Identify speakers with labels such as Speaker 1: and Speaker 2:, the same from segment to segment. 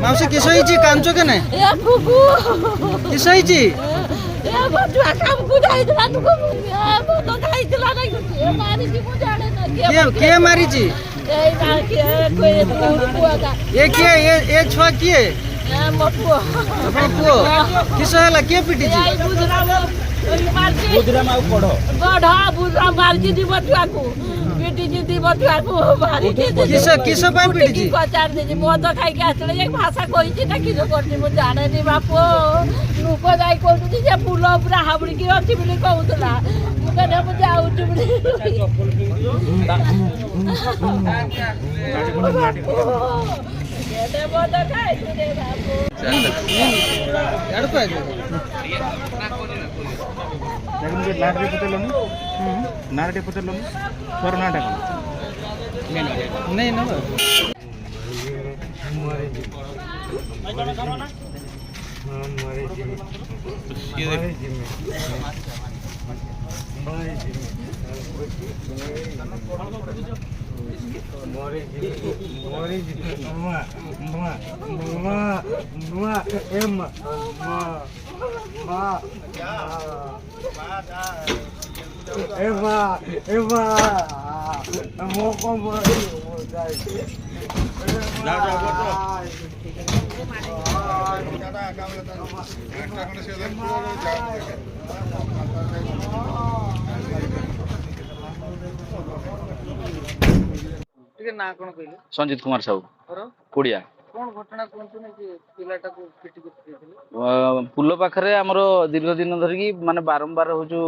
Speaker 1: मावशी किस होईची कांचो के नाही किस होईची के मारीची ये किए ये छुआ किए अपन पुओ किस होला के पिटीची
Speaker 2: बुधराम आउ पढ़
Speaker 3: गढ़ा बुधराम मारची दी बचुआको पिटीची दी बचुआको मारची
Speaker 1: किस किस ପାଇଁ ପିଟିଛି
Speaker 3: ପଚାର ଦେଇଛି ମଦ ଖାଇକି ଆସିଲେ ଯେ ଭାଷା କହିଛି ନା କିସ କରିଛି ମୁଁ ଜାଣେନି ବାପ ଲୋକ ଯାଇ କହୁଛି ଯେ ଫୁଲ ପୁରା ହାବୁଡ଼ିକି ଅଛି ବୋଲି କହୁଥିଲା ମୁଁ କହିଲି ମୁଁ ଯାଉଛି ବୋଲି କେତେ ମଦ ଖାଇଛୁ ରେ ବାପ
Speaker 1: यार को आगे
Speaker 2: लेकिन नारे पतेलनु नारे पतेलनु तोर नाटा
Speaker 1: नहीं ना ना कौन कहले
Speaker 4: संजीत कुमार साहू कोड़िया
Speaker 1: कौन घटना कोनछु नै कि पिलाटा को पिटी के दिथिले
Speaker 4: पुल पाखरे हमर दीर्घ दिन धरिकी माने बारंबार होजु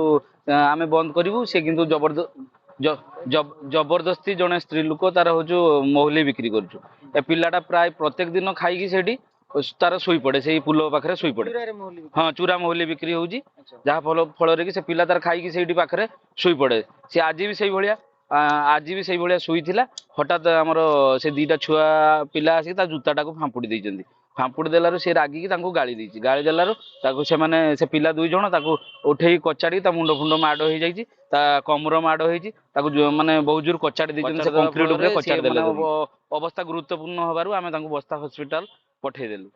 Speaker 4: आमे बंद करिवु से किंतु जबरदस्ती जने स्त्री लोक तार होजु मोहली बिक्री करछु ए पिलाटा प्राय प्रत्येक दिन खाइकी सेठी तार सोई पड़े से पुल पाखरे सोई पड़े हाँ चूरा मोहली बिक्री होउजी जहा फल रे कि से पिला तार खाइकी सेठी पाखरे सोई पड़े से आज भी सही भलिया आज भी सही भलिया सोई थिला हठात हमर से दीटा छुआ पिला आसी ता जूताटा को फांपुड़ी दैचंदी फांपुड़ी देलारु से रागी की तांको गाली देछि गाली देलारु ताको से माने से पिला दुई जण ताको उठेई कचाड़ी ता मुंड फुंड माडो होई जाईछि ता कमर माडो होईछि ताको माने बहुत जोर कचाड़ी दैचंदी से कंक्रीट ऊपर कचाड़ी देला अवस्था गुरुत्वपूर्ण होबारु आमे तांको बस्ता हॉस्पिटल पठेई देलु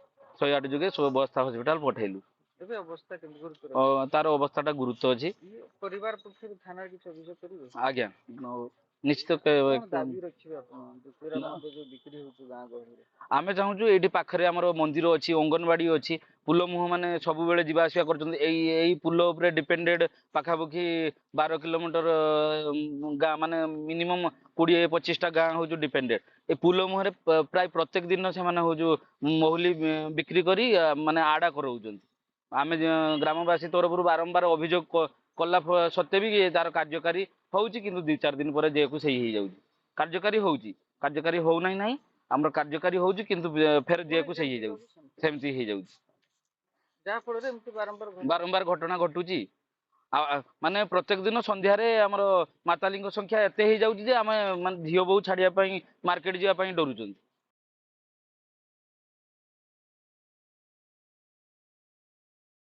Speaker 4: 108 जुगे बस्ता हॉस्पिटल पठेलु
Speaker 1: एबे अवस्था केमि गुरुतर
Speaker 4: तार अवस्थाटा गुरुत्व अछि
Speaker 1: परिवार पक्षरु थाना कि अभियोग करिवे
Speaker 4: आज्ञा निश्चित
Speaker 1: दाबी रखिबे आपण दुसरा जो बिक्री होछु गां गहरे
Speaker 4: आमे चाहूछु एठी पाखरे हमर मंदिर अछि अंगनवाड़ी अछि पुल मुह माने सब बेले जीवा आसिया करछन्ती एई पुल ऊपर डिपेंडेड पाखापाखि 12 किलोमीटर गां माने मिनिमम 20-25 टा गां होजु डिपेंडेड ए पुल मुहरे प्राय प्रत्येक दिन से माने होजु मोहली बिक्री करी माने आडा करौछन्ती आमे ग्रामवासी तरफरु बारंबार अभियोग कला सत्य भी तार कार्यकारी होउची किंतु 2-4 दिन पर जेकु सही हो जाउची कार्यकारी होउची कार्यकारी हो नाही नाही हमर कार्यकारी होउची किंतु फेर जेकु सही हो जाउची सेमती हो जाउची
Speaker 1: जा फल रे एमती
Speaker 4: बारंबार घटना घटुची माने प्रत्येक दिन संध्या रे हमर माताली संख्या एते हो जाउची जे हम माने झियो बहु छाड़िया पई मार्केट जिया पई डरुचंती